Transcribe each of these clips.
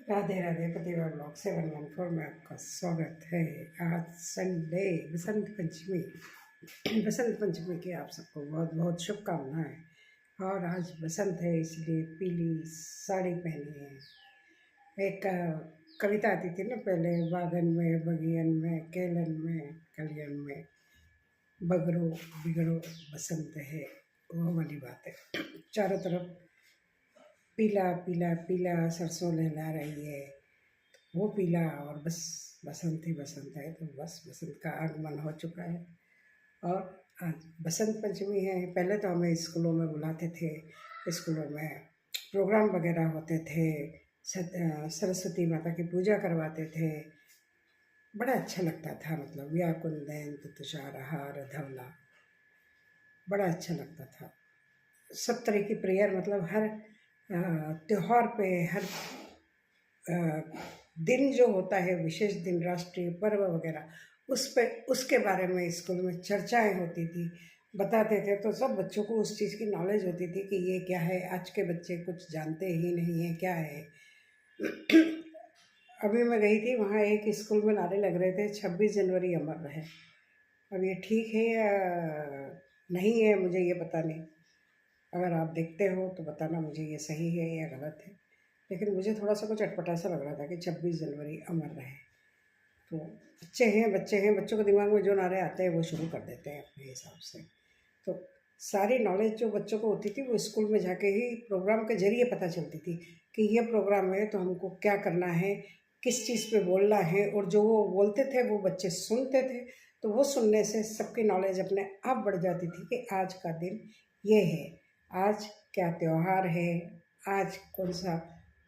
राधे राधे प्रतिभा blog 714 में आपका स्वागत है। आज संडे बसंत पंचमी की आप सबको बहुत बहुत शुभकामनाएं। और आज बसंत है इसलिए पीली साड़ी पहनी है। एक कविता आती थी ना पहले, बागन में बगियन में केलन में कलियन में बगरो बिगड़ो बसंत है, वो वाली बात है। चारों तरफ पीला पीला पीला सरसों लहला रही है, वो पीला और बस बसंत ही बसंत है। तो बस बसंत का आगमन हो चुका है और आज बसंत पंचमी है। पहले तो हमें स्कूलों में बुलाते थे, स्कूलों में प्रोग्राम वगैरह होते थे, सरस्वती माता की पूजा करवाते थे, बड़ा अच्छा लगता था। मतलब व्याकुंदेन तुषारहार धवला, बड़ा अच्छा लगता था। सब तरह की प्रेयर, मतलब हर त्योहार पे, हर दिन जो होता है, विशेष दिन, राष्ट्रीय पर्व वगैरह, उस पे उसके बारे में स्कूल में चर्चाएं होती थी, बताते थे। तो सब बच्चों को उस चीज़ की नॉलेज होती थी कि ये क्या है। आज के बच्चे कुछ जानते ही नहीं है क्या है। अभी मैं गई थी, वहाँ एक स्कूल में नारे लग रहे थे 26 जनवरी अमर रहे। अब ये ठीक है या नहीं है, मुझे ये पता नहीं। अगर आप देखते हो तो बताना मुझे ये सही है या गलत है। लेकिन मुझे थोड़ा सा कुछ अटपटा सा लग रहा था कि 26 जनवरी अमर रहे। तो बच्चे हैं, बच्चों के दिमाग में जो नारे आते हैं वो शुरू कर देते हैं अपने हिसाब से। तो सारी नॉलेज जो बच्चों को होती थी वो स्कूल में जाके ही प्रोग्राम के जरिए पता चलती थी कि ये प्रोग्राम है तो हमको क्या करना है, किस चीज़ पे बोलना है। और जो वो बोलते थे वो बच्चे सुनते थे, तो वो सुनने से सबकी नॉलेज अपने आप बढ़ जाती थी कि आज का दिन ये है, आज क्या त्यौहार है, आज कौन सा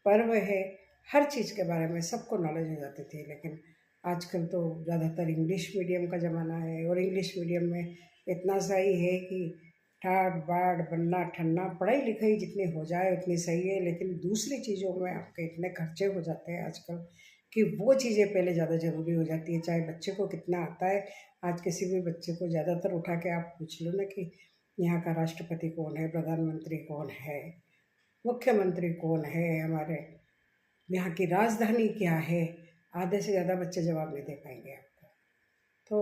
पर्व है। हर चीज़ के बारे में सबको नॉलेज हो जाती थी। लेकिन आजकल तो ज़्यादातर इंग्लिश मीडियम का ज़माना है, और इंग्लिश मीडियम में इतना सही है कि ठाट बाट बनना ठन्ना, पढ़ाई लिखाई जितनी हो जाए उतनी सही है। लेकिन दूसरी चीज़ों में आपके इतने खर्चे हो जाते हैं आजकल कि वो चीज़ें पहले ज़्यादा ज़रूरी हो जाती है। चाहे बच्चे को कितना आता है, आज किसी भी बच्चे को ज़्यादातर उठा के आप पूछ लो ना कि यहाँ का राष्ट्रपति कौन है, प्रधानमंत्री कौन है, मुख्यमंत्री कौन है, हमारे यहाँ की राजधानी क्या है, आधे से ज़्यादा बच्चे जवाब नहीं दे पाएंगे आपको। तो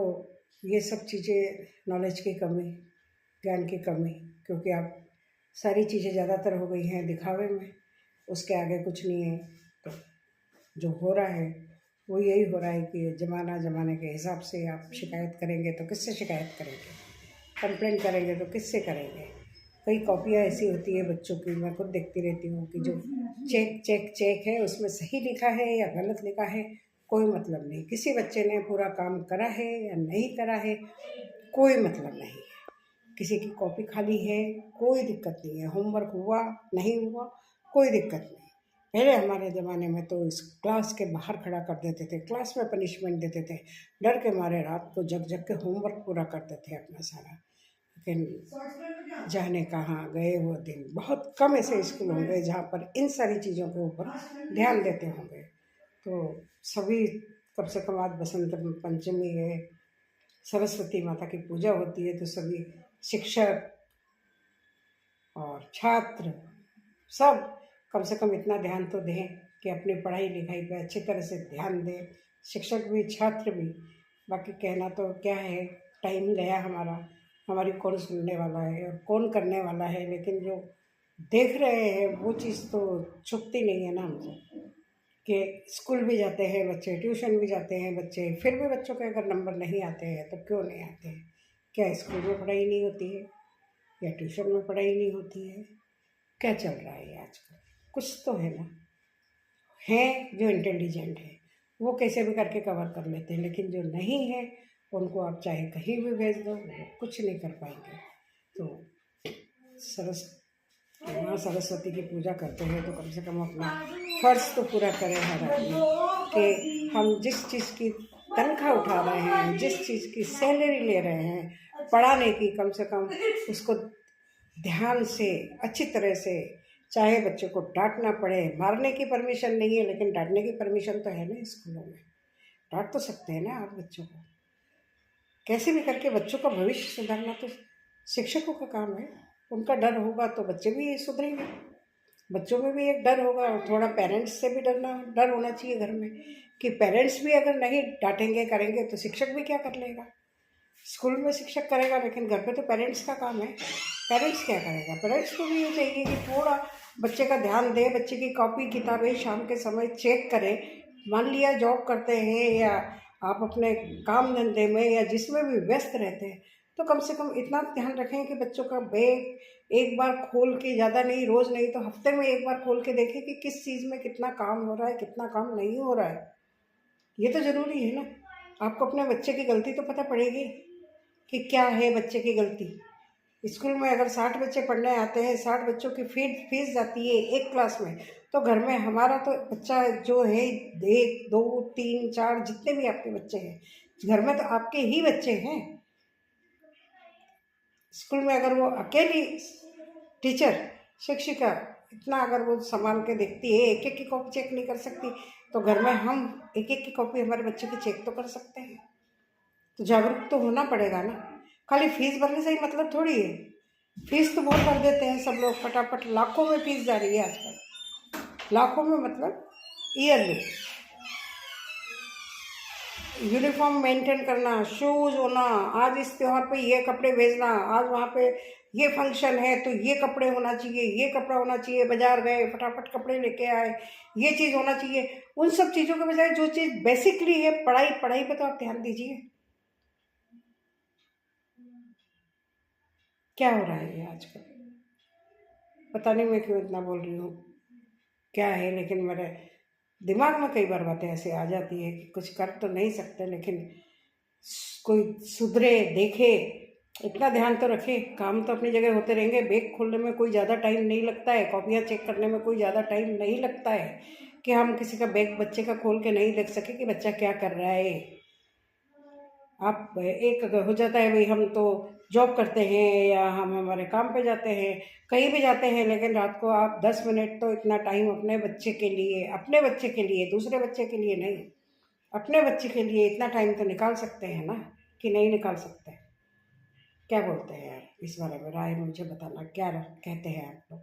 ये सब चीज़ें, नॉलेज की कमी, ज्ञान की कमी, क्योंकि आप सारी चीज़ें ज़्यादातर हो गई हैं दिखावे में, उसके आगे कुछ नहीं है। तो जो हो रहा है वो यही हो रहा है कि ज़माने के हिसाब से आप शिकायत करेंगे तो किससे शिकायत करेंगे, कंप्लेंट करेंगे तो किससे करेंगे। कई कॉपियाँ ऐसी होती है बच्चों की, मैं खुद देखती रहती हूँ कि जो चेक चेक चेक है उसमें सही लिखा है या गलत लिखा है, कोई मतलब नहीं। किसी बच्चे ने पूरा काम करा है या नहीं करा है, कोई मतलब नहीं है। किसी की कॉपी खाली है, कोई दिक्कत नहीं है। होमवर्क हुआ नहीं हुआ, कोई दिक्कत नहीं। पहले हमारे ज़माने में तो इस क्लास के बाहर खड़ा कर देते थे, क्लास में पनिशमेंट देते थे, डर के मारे रात को जग जग के होमवर्क पूरा करते थे अपना सारा। लेकिन जाने कहाँ गए वो दिन। बहुत कम ऐसे स्कूल होंगे जहाँ पर इन सारी चीज़ों के ऊपर ध्यान देते होंगे। तो सभी, कम से कम आज बसंत पंचमी है, सरस्वती माता की पूजा होती है, तो सभी शिक्षक और छात्र सब कम से कम इतना ध्यान तो दें कि अपनी पढ़ाई लिखाई पे अच्छी तरह से ध्यान दें, शिक्षक भी छात्र भी। बाकी कहना तो क्या है, टाइम गया हमारा, हमारी कौन सुनने वाला है और कौन करने वाला है। लेकिन जो देख रहे हैं वो चीज़ तो छुपती नहीं है ना हमसे, कि स्कूल भी जाते हैं बच्चे, ट्यूशन भी जाते हैं बच्चे, फिर भी बच्चों के अगर नंबर नहीं आते हैं तो क्यों नहीं आते हैं? क्या स्कूल में पढ़ाई नहीं होती है या ट्यूशन में पढ़ाई नहीं होती है? क्या चल रहा है आजकल? कुछ तो है ना। हैं जो इंटेलिजेंट है वो कैसे भी करके कवर कर लेते हैं, लेकिन जो नहीं है उनको आप चाहे कहीं भी भेज दो, वो कुछ नहीं कर पाएंगे। तो सरस माँ सरस्वती की पूजा करते हैं तो कम से कम अपना फर्ज तो पूरा करें हर आदमी, कि हम जिस चीज़ की तनख्वाह उठा रहे हैं, जिस चीज़ की सैलरी ले रहे हैं पढ़ाने की, कम से कम उसको ध्यान से अच्छी तरह से, चाहे बच्चों को डांटना पड़े, मारने की परमिशन नहीं है लेकिन डांटने की परमिशन तो है ना स्कूलों में, डांट तो सकते हैं ना आप बच्चों को। कैसे भी करके बच्चों का भविष्य सुधारना तो शिक्षकों का काम है। उनका डर होगा तो बच्चे भी सुधरेंगे। बच्चों में भी एक डर होगा और थोड़ा पेरेंट्स से भी डर होना चाहिए घर में, कि पेरेंट्स भी अगर नहीं डांटेंगे करेंगे तो शिक्षक भी क्या कर लेगा। स्कूल में शिक्षक करेगा लेकिन घर पे तो पेरेंट्स का काम है। पेरेंट्स क्या करेगा? पेरेंट्स को भी ये चाहिए कि थोड़ा बच्चे का ध्यान दे, बच्चे की कॉपी किताबें शाम के समय चेक करें। मान लिया जॉब करते हैं या आप अपने काम धंधे में या जिसमें भी व्यस्त रहते हैं, तो कम से कम इतना ध्यान रखें कि बच्चों का बैग एक बार खोल के, ज़्यादा नहीं, रोज़ नहीं तो हफ्ते में एक बार खोल के देखें कि किस चीज़ में कितना काम हो रहा है, कितना काम नहीं हो रहा है। ये तो ज़रूरी है ना। आपको अपने बच्चे की गलती तो पता पड़ेगी कि क्या है बच्चे की गलती। स्कूल में अगर 60 बच्चे पढ़ने आते हैं, 60 बच्चों की फीस जाती है एक क्लास में, तो घर में हमारा तो बच्चा जो है 1 2 3 4 जितने भी आपके बच्चे हैं घर में तो आपके ही बच्चे हैं। स्कूल में अगर वो अकेली टीचर शिक्षिका इतना अगर वो संभाल के देखती है, एक एक की कॉपी चेक नहीं कर सकती, तो घर में हम एक एक की कॉपी हमारे बच्चे की चेक तो कर सकते हैं। तो जागरूक तो होना पड़ेगा ना। खाली फीस भरने से ही मतलब थोड़ी है। फीस तो बहुत भर देते हैं सब लोग, फटाफट लाखों में फीस जा रही है आजकल, लाखों में मतलब ईयरली। यूनिफॉर्म मेंटेन करना, शूज़ होना, आज इस त्यौहार पे ये कपड़े भेजना, आज वहाँ पे ये फंक्शन है तो ये कपड़े होना चाहिए, ये कपड़ा होना चाहिए, बाजार गए फटाफट कपड़े लेके आए, ये चीज़ होना चाहिए। उन सब चीज़ों के बजाय जो चीज़ बेसिकली है, पढ़ाई, पढ़ाई पे तो आप ध्यान दीजिए। क्या हो रहा है ये आजकल? पता नहीं मैं क्यों इतना बोल रही हूँ, क्या है, लेकिन मेरे दिमाग में कई बार बातें ऐसे आ जाती है कि कुछ कर तो नहीं सकते, लेकिन कोई सुधरे, देखे, इतना ध्यान तो रखे। काम तो अपनी जगह होते रहेंगे, बैग खोलने में कोई ज़्यादा टाइम नहीं लगता है, कॉपियाँ चेक करने में कोई ज़्यादा टाइम नहीं लगता है कि हम किसी का बैग बच्चे का खोल के नहीं देख सके कि बच्चा क्या कर रहा है। आप एक अगर हो जाता है भाई हम तो जॉब करते हैं या हम हमारे काम पे जाते हैं, कहीं भी जाते हैं, लेकिन रात को आप 10 मिनट तो इतना टाइम अपने बच्चे के लिए, अपने बच्चे के लिए, दूसरे बच्चे के लिए नहीं, अपने बच्चे के लिए इतना टाइम तो निकाल सकते हैं ना, कि नहीं निकाल सकते? क्या बोलते हैं आप इस बारे में? राय मुझे बताना, क्या कहते हैं आप लोग।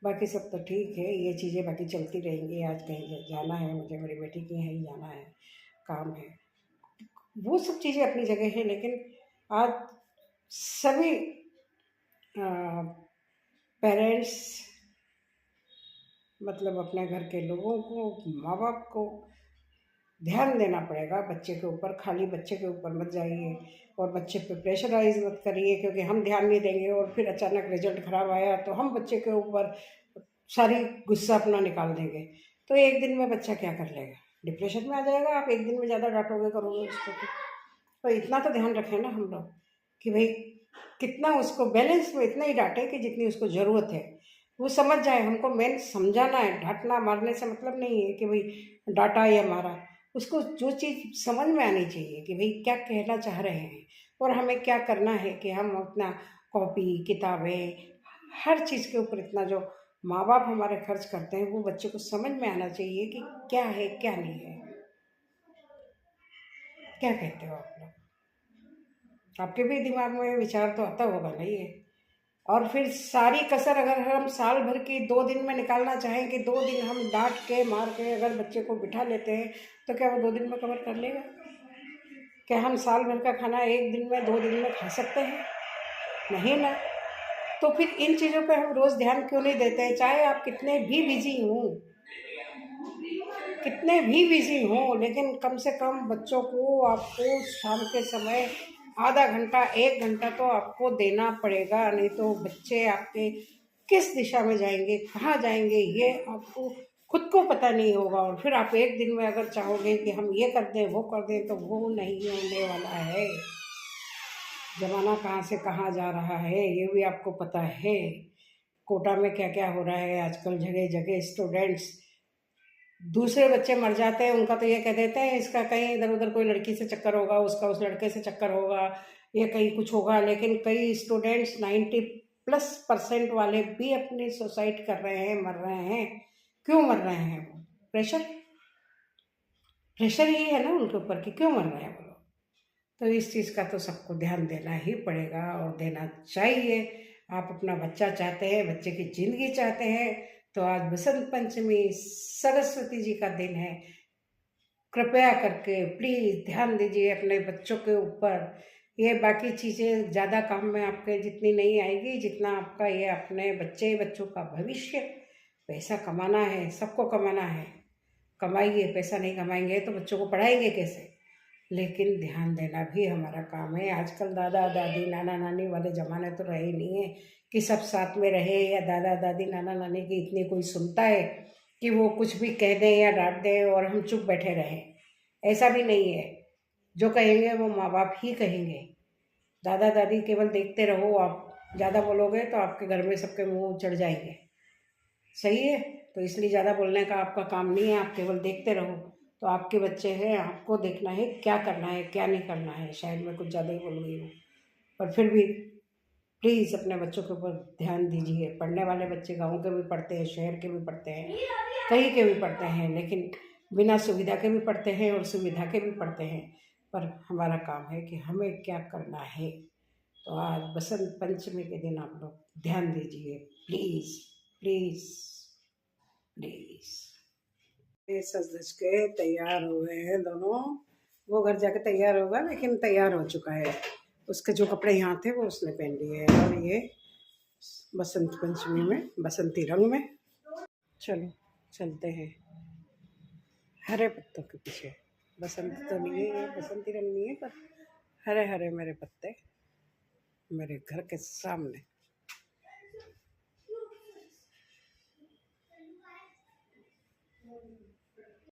बाकी सब तो ठीक है, ये चीज़ें बाकी चलती रहेंगी। आज कहीं जाना है मुझे, मेरी बेटी के यहाँ ही जाना है, काम है, वो सब चीज़ें अपनी जगह है। लेकिन आज सभी पेरेंट्स मतलब अपने घर के लोगों को, माँ बाप को ध्यान देना पड़ेगा बच्चे के ऊपर। खाली बच्चे के ऊपर मत जाइए और बच्चे पे प्रेशराइज मत करिए, क्योंकि हम ध्यान नहीं देंगे और फिर अचानक रिजल्ट ख़राब आया तो हम बच्चे के ऊपर सारी गुस्सा अपना निकाल देंगे, तो एक दिन में बच्चा क्या कर लेगा? डिप्रेशन में आ जाएगा। आप एक दिन में ज़्यादा डांटोगे करोगे उसको तो इतना तो ध्यान रखें ना हम लोग कि भाई कितना उसको बैलेंस में इतना ही डांटे कि जितनी उसको ज़रूरत है, वो समझ जाए। हमको मेन समझाना है, डांटना मारने से मतलब नहीं है कि भाई डांटा या मारा। उसको जो चीज़ समझ में आनी चाहिए कि भाई क्या कहना चाह रहे हैं और हमें क्या करना है, कि हम अपना कॉपी किताबें हर चीज़ के ऊपर इतना जो माँ बाप हमारे खर्च करते हैं वो बच्चे को समझ में आना चाहिए कि क्या है क्या नहीं है। क्या कहते हो आप लोग? आपके भी दिमाग में विचार तो आता होगा ना ये। और फिर सारी कसर अगर हम साल भर की 2 दिन में निकालना चाहें कि 2 दिन हम डांट के मार के अगर बच्चे को बिठा लेते हैं, तो क्या वो 2 दिन में कवर कर लेगा? क्या हम साल भर का खाना एक दिन में 2 दिन में खा सकते हैं? नहीं ना। तो फिर इन चीज़ों पे हम रोज़ ध्यान क्यों नहीं देते हैं? चाहे आप कितने भी बिजी हों, कितने भी बिजी हों, लेकिन कम से कम बच्चों को आपको शाम के समय आधा घंटा 1 घंटा तो आपको देना पड़ेगा। नहीं तो बच्चे आपके किस दिशा में जाएंगे, कहाँ जाएंगे, ये आपको खुद को पता नहीं होगा। और फिर आप एक दिन में अगर चाहोगे कि हम ये कर दें वो कर दें, तो वो नहीं होने वाला है। ज़माना कहाँ से कहाँ जा रहा है ये भी आपको पता है। कोटा में क्या क्या हो रहा है आजकल, जगह जगह स्टूडेंट्स, दूसरे बच्चे मर जाते हैं उनका तो ये कह देते हैं इसका कहीं इधर उधर कोई लड़की से चक्कर होगा, उसका उस लड़के से चक्कर होगा, या कहीं कुछ होगा। लेकिन कई स्टूडेंट्स 90+% वाले भी अपनी सुसाइड कर रहे हैं, मर रहे हैं। क्यों मर रहे हैं? वो प्रेशर, प्रेशर ही है ना उनके ऊपर कि क्यों मर रहे हैं वो लोग। तो इस चीज़ का तो सबको ध्यान देना ही पड़ेगा और देना चाहिए। आप अपना बच्चा चाहते हैं, बच्चे की ज़िंदगी चाहते हैं, तो आज बसंत पंचमी सरस्वती जी का दिन है। कृपया करके प्लीज़ ध्यान दीजिए अपने बच्चों के ऊपर। ये बाकी चीज़ें ज़्यादा काम में आपके जितनी नहीं आएगी, जितना आपका ये अपने बच्चों का भविष्य। पैसा कमाना है, सबको कमाना है, कमाइए। पैसा नहीं कमाएंगे तो बच्चों को पढ़ाएंगे कैसे? लेकिन ध्यान देना भी हमारा काम है। आजकल दादा दादी नाना नानी वाले ज़माने तो रहे ही नहीं है कि सब साथ में रहे, या दादा दादी नाना नानी की इतनी कोई सुनता है कि वो कुछ भी कह दें या डांट दें और हम चुप बैठे रहें। ऐसा भी नहीं है। जो कहेंगे वो माँ बाप ही कहेंगे। दादा दादी केवल देखते रहो। आप ज़्यादा बोलोगे तो आपके घर में सबके मुंह चढ़ जाएंगे। सही है? तो इसलिए ज़्यादा बोलने का आपका काम नहीं है, आप केवल देखते रहो। तो आपके बच्चे हैं, आपको देखना है क्या करना है क्या नहीं करना है। शायद मैं कुछ ज़्यादा ही बोल गई हूँ, पर फिर भी प्लीज़ अपने बच्चों के ऊपर ध्यान दीजिए। पढ़ने वाले बच्चे गाँव के भी पढ़ते हैं, शहर के भी पढ़ते हैं, कहीं के भी पढ़ते हैं, लेकिन बिना सुविधा के भी पढ़ते हैं और सुविधा के भी पढ़ते हैं। पर हमारा काम है कि हमें क्या करना है। तो आज बसंत पंचमी के दिन आप लोग ध्यान दीजिए, प्लीज़ प्लीज़ प्लीज़। ये सज धज के तैयार हो गए हैं दोनों। वो घर जाके तैयार होगा, लेकिन तैयार हो चुका है। उसके जो कपड़े यहाँ थे वो उसने पहन लिए हैं, और ये बसंत पंचमी में बसंती रंग में। चलो चलते हैं हरे पत्तों के पीछे। बसंत तो नहीं है, बसंती रंग नहीं है, पर हरे हरे मेरे पत्ते मेरे घर के सामने।